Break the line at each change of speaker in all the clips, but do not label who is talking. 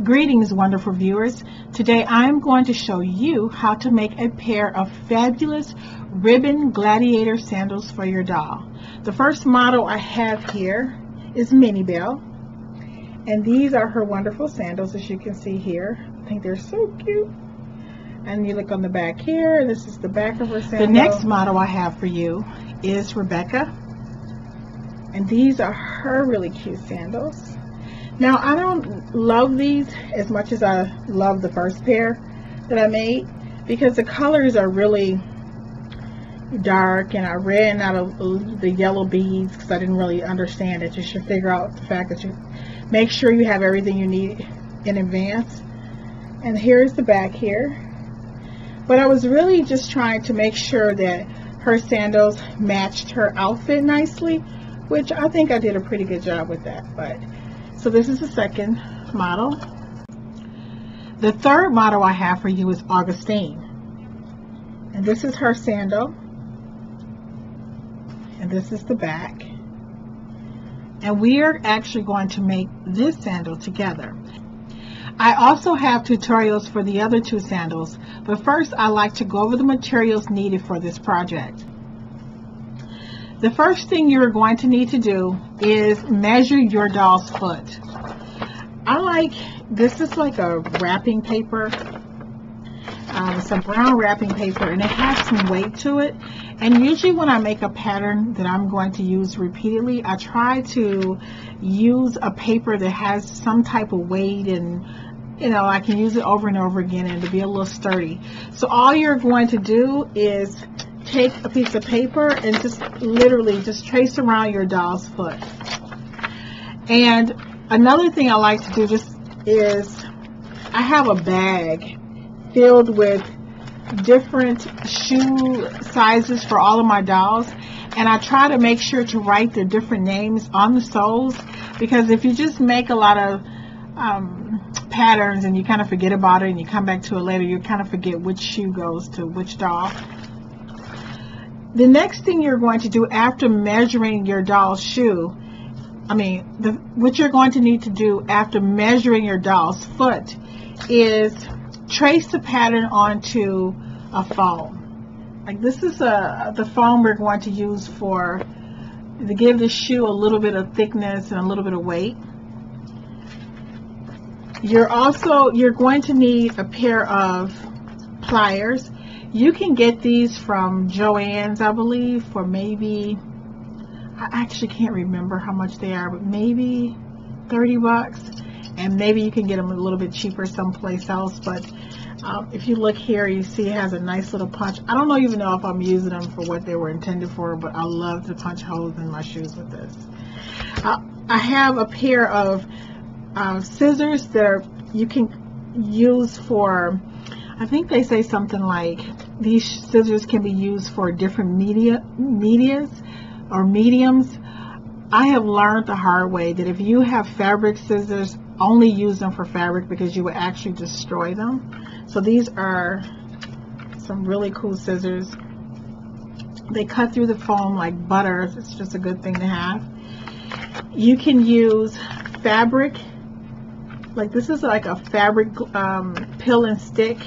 Greetings, wonderful viewers. Today I'm going to show you how to make a pair of fabulous ribbon gladiator sandals for your doll. The first model I have here is Minnie Belle, and these are her wonderful sandals, as you can see here. I think they're so cute. And you look on the back here, this is the back of her sandal. The next model I have for you is Rebecca, and these are her really cute sandals. Now, I don't love these as much as I love the first pair that I made, because the colors are really dark, and I ran out of the yellow beads because I didn't really understand it. You should figure out the fact that you make sure you have everything you need in advance. And here's the back here. But I was really just trying to make sure that her sandals matched her outfit nicely, which I think I did a pretty good job with that. But so this is the second model. The third model I have for you is Augustine. And this is her sandal. And this is the back. And we are actually going to make this sandal together. I also have tutorials for the other two sandals, but first I like to go over the materials needed for this project. The first thing you're going to need to do is measure your doll's foot. This is like a wrapping paper. Some brown wrapping paper, and it has some weight to it. And usually when I make a pattern that I'm going to use repeatedly, I try to use a paper that has some type of weight, and I can use it over and over again and to be a little sturdy. So all you're going to do is take a piece of paper and just literally just trace around your doll's foot. And another thing I like to do is I have a bag filled with different shoe sizes for all of my dolls, and I try to make sure to write their different names on the soles, because if you just make a lot of patterns and you kind of forget about it and you come back to it later, you kind of forget which shoe goes to which doll. The next thing you're going to do after measuring your doll's shoe, what you're going to need to do after measuring your doll's foot is trace the pattern onto a foam. Like this is the foam we're going to use to give the shoe a little bit of thickness and a little bit of weight. You're going to need a pair of pliers. You can get these from Joann's, I believe, for maybe, I actually can't remember how much they are, but maybe 30 bucks. And maybe you can get them a little bit cheaper someplace else. But if you look here, you see it has a nice little punch. I don't even know if I'm using them for what they were intended for, but I love to punch holes in my shoes with this. I have a pair of scissors that you can use for, I think they say something like these scissors can be used for different mediums. I have learned the hard way that if you have fabric scissors, only use them for fabric, because you would actually destroy them. So these are some really cool scissors. They cut through the foam like butter. It's just a good thing to have. You can use fabric. Like this is like a fabric pill and stick,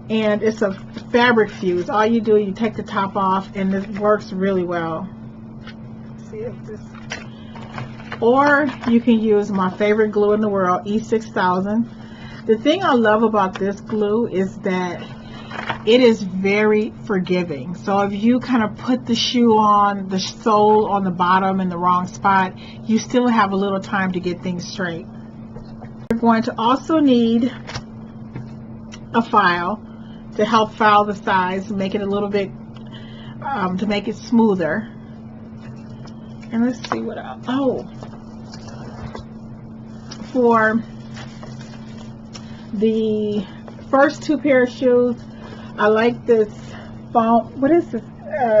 and it's a fabric fuse. All you do is you take the top off, and it works really well. Let's see if this. Or you can use my favorite glue in the world, E6000. The thing I love about this glue is that it is very forgiving. So if you kind of put the shoe on, the sole on the bottom in the wrong spot, you still have a little time to get things straight. You're going to also need a file to help file the sides, make it a little bit, to make it smoother. And let's see what else. Oh, for the first two pair of shoes, I like this foam. What is this?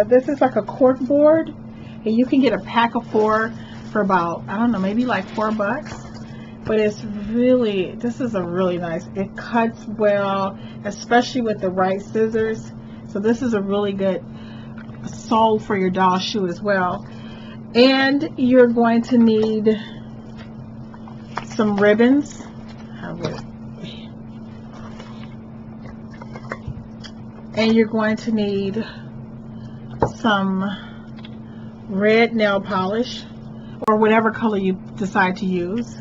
This is like a cork board, and you can get a pack of 4 for about, I don't know, maybe like $4. But this is a really nice, it cuts well, especially with the right scissors. So this is a really good sole for your doll shoe as well. And you're going to need some ribbons. have it. And you're going to need some red nail polish or whatever color you decide to use.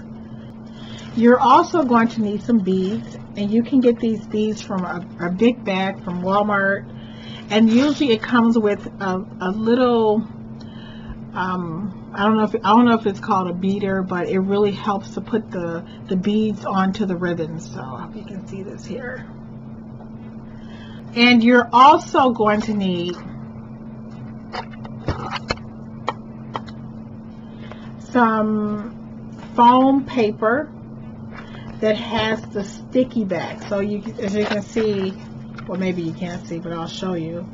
You're also going to need some beads, and you can get these beads from a big bag from Walmart, and usually it comes with a little I don't know if it's called a beater, but it really helps to put the beads onto the ribbons. So I hope you can see this here. And you're also going to need some foam paper that has the sticky back. So as you can see, well, maybe you can't see, but I'll show you.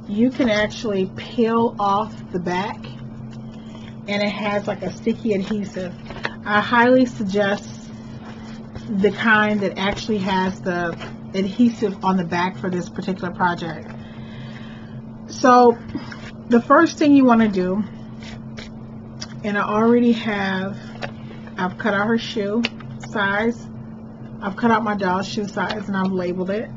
You can actually peel off the back, and it has like a sticky adhesive. I highly suggest the kind that actually has the adhesive on the back for this particular project. So the first thing you want to do, and I've cut out her shoe size, I've cut out my doll's shoe size, and I've labeled it.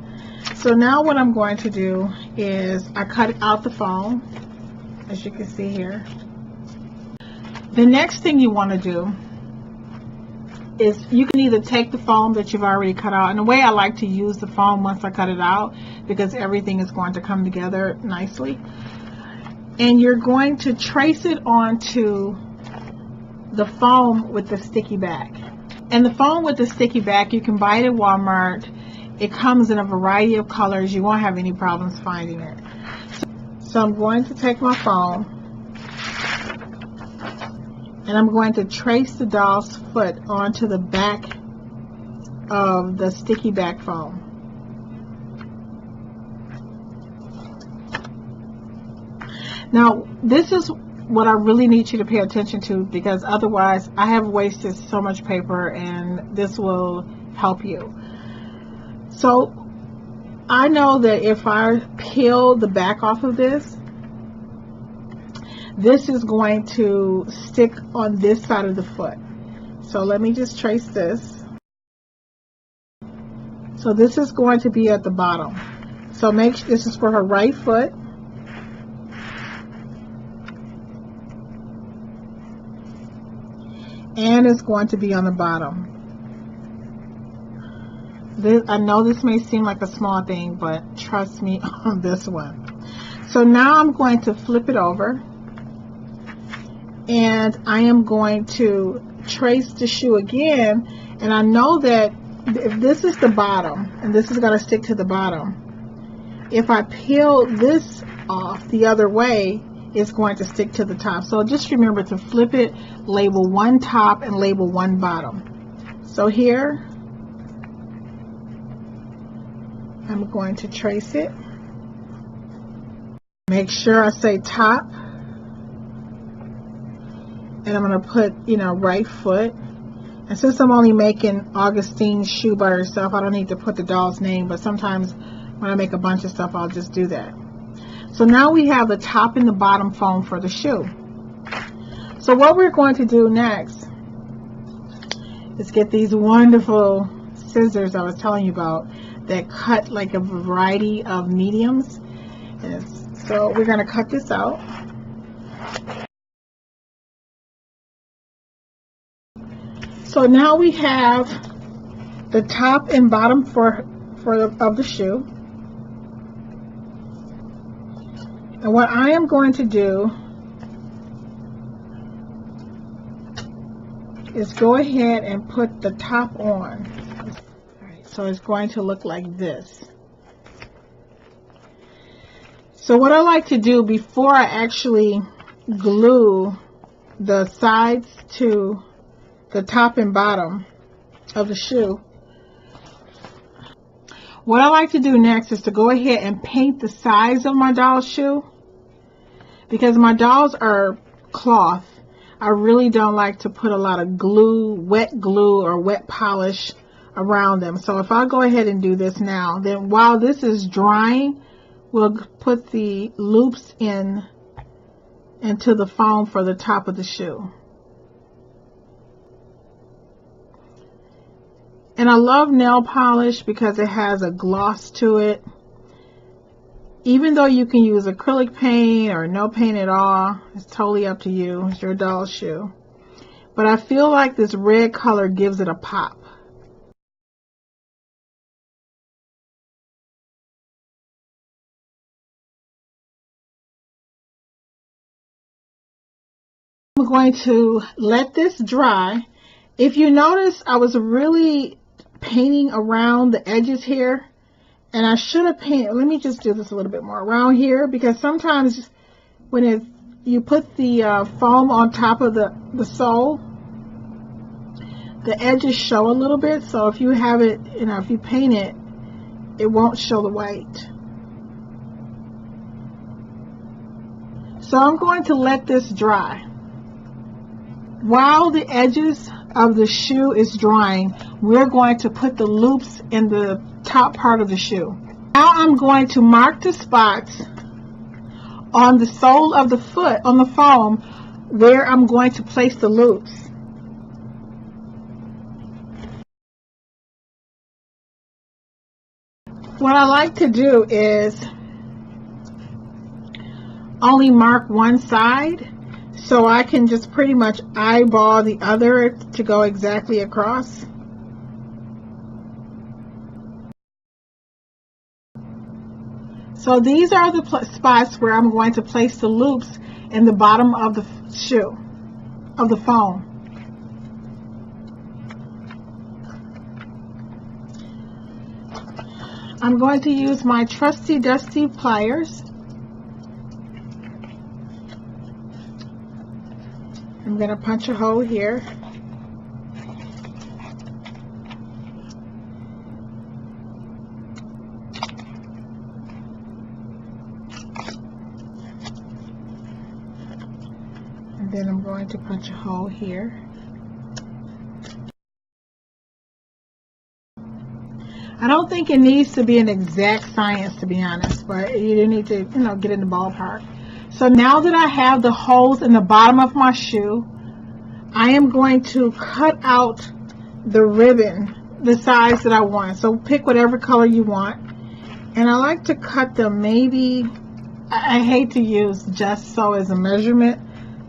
So now what I'm going to do is I cut out the foam, as you can see here. The next thing you want to do is you can either take the foam that you've already cut out, and the way I like to use the foam once I cut it out, because everything is going to come together nicely, and you're going to trace it onto the foam with the sticky back. And the foam with the sticky back, you can buy it at Walmart. It comes in a variety of colors. You won't have any problems finding it. So I'm going to take my foam, and I'm going to trace the doll's foot onto the back of the sticky back foam. Now, this is what I really need you to pay attention to, because otherwise I have wasted so much paper, and this will help you. So I know that if I peel the back off of this is going to stick on this side of the foot. So let me just trace this. So this is going to be at the bottom. So this is for her right foot. And it's going to be on the bottom. I know this may seem like a small thing, but trust me on this one. So now I'm going to flip it over, and I am going to trace the shoe again. And I know that if this is the bottom, and this is going to stick to the bottom, if I peel this off the other way, it's going to stick to the top. So just remember to flip it, label one top and label one bottom. So here I'm going to trace it. Make sure I say top, and I'm going to put, right foot. And since I'm only making Augustine's shoe by herself, I don't need to put the doll's name, but sometimes when I make a bunch of stuff, I'll just do that. So now we have the top and the bottom foam for the shoe. So what we're going to do next is get these wonderful scissors I was telling you about that cut like a variety of mediums. So we're going to cut this out. So now we have the top and bottom of the shoe. And what I am going to do is go ahead and put the top on. All right, so it's going to look like this. So what I like to do before I actually glue the sides to the top and bottom of the shoe, what I like to do next is to go ahead and paint the sides of my doll's shoe. Because my dolls are cloth, I really don't like to put a lot of glue, wet glue or wet polish around them. So if I go ahead and do this now, then while this is drying, we'll put the loops into the foam for the top of the shoe. And I love nail polish because it has a gloss to it. Even though you can use acrylic paint or no paint at all, it's totally up to you. It's your doll's shoe. But I feel like this red color gives it a pop. I'm going to let this dry. If you notice, I was really painting around the edges here, and I should have painted. Let me just do this a little bit more around here, because sometimes when you put the foam on top of the sole, the edges show a little bit. So if you have it, if you paint it, it won't show the white. So I'm going to let this dry. While the edges of the shoe is drying, we're going to put the loops in the top part of the shoe. Now I'm going to mark the spots on the sole of the foot, on the foam, where I'm going to place the loops. What I like to do is only mark one side, so I can just pretty much eyeball the other to go exactly across. So these are the spots where I'm going to place the loops in the bottom of the shoe, of the foam. I'm going to use my trusty dusty pliers. I'm going to punch a hole here. And then I'm going to punch a hole here. I don't think it needs to be an exact science, to be honest, but you do need to, get in the ballpark. So now that I have the holes in the bottom of my shoe, I am going to cut out the ribbon the size that I want. So pick whatever color you want. And I like to cut them maybe, I hate to use just so as a measurement,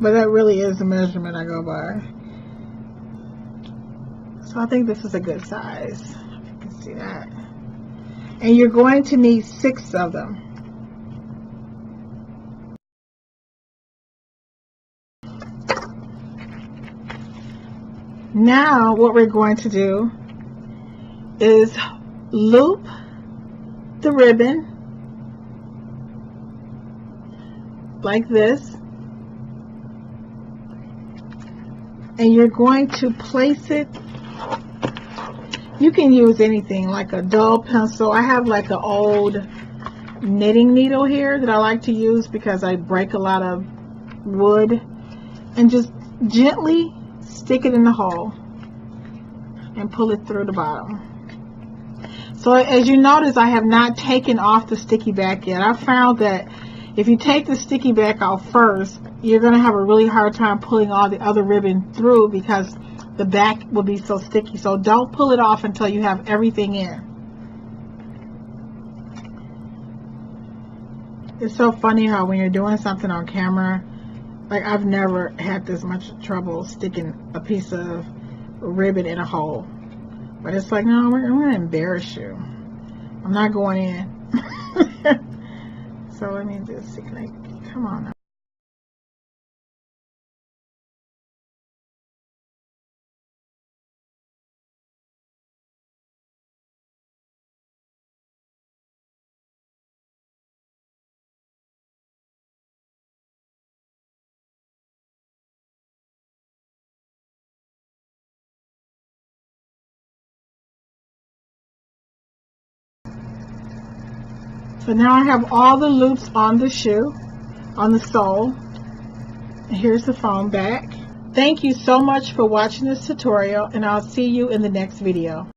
but that really is the measurement I go by. So I think this is a good size. If you can see that. And you're going to need 6 of them. Now what we're going to do is loop the ribbon like this, and you're going to place it. You can use anything like a dull pencil. I have like an old knitting needle here that I like to use because I break a lot of wood, and just gently stick it in the hole and pull it through the bottom. So as you notice, I have not taken off the sticky back yet. I found that if you take the sticky back off first, you're going to have a really hard time pulling all the other ribbon through because the back will be so sticky. So don't pull it off until you have everything in. It's so funny how when you're doing something on camera, like I've never had this much trouble sticking a piece of ribbon in a hole. But it's like, no, we're going to embarrass you. I'm not going in. So let me just see, come on now. So now I have all the loops on the shoe, on the sole. And here's the foam back. Thank you so much for watching this tutorial, and I'll see you in the next video.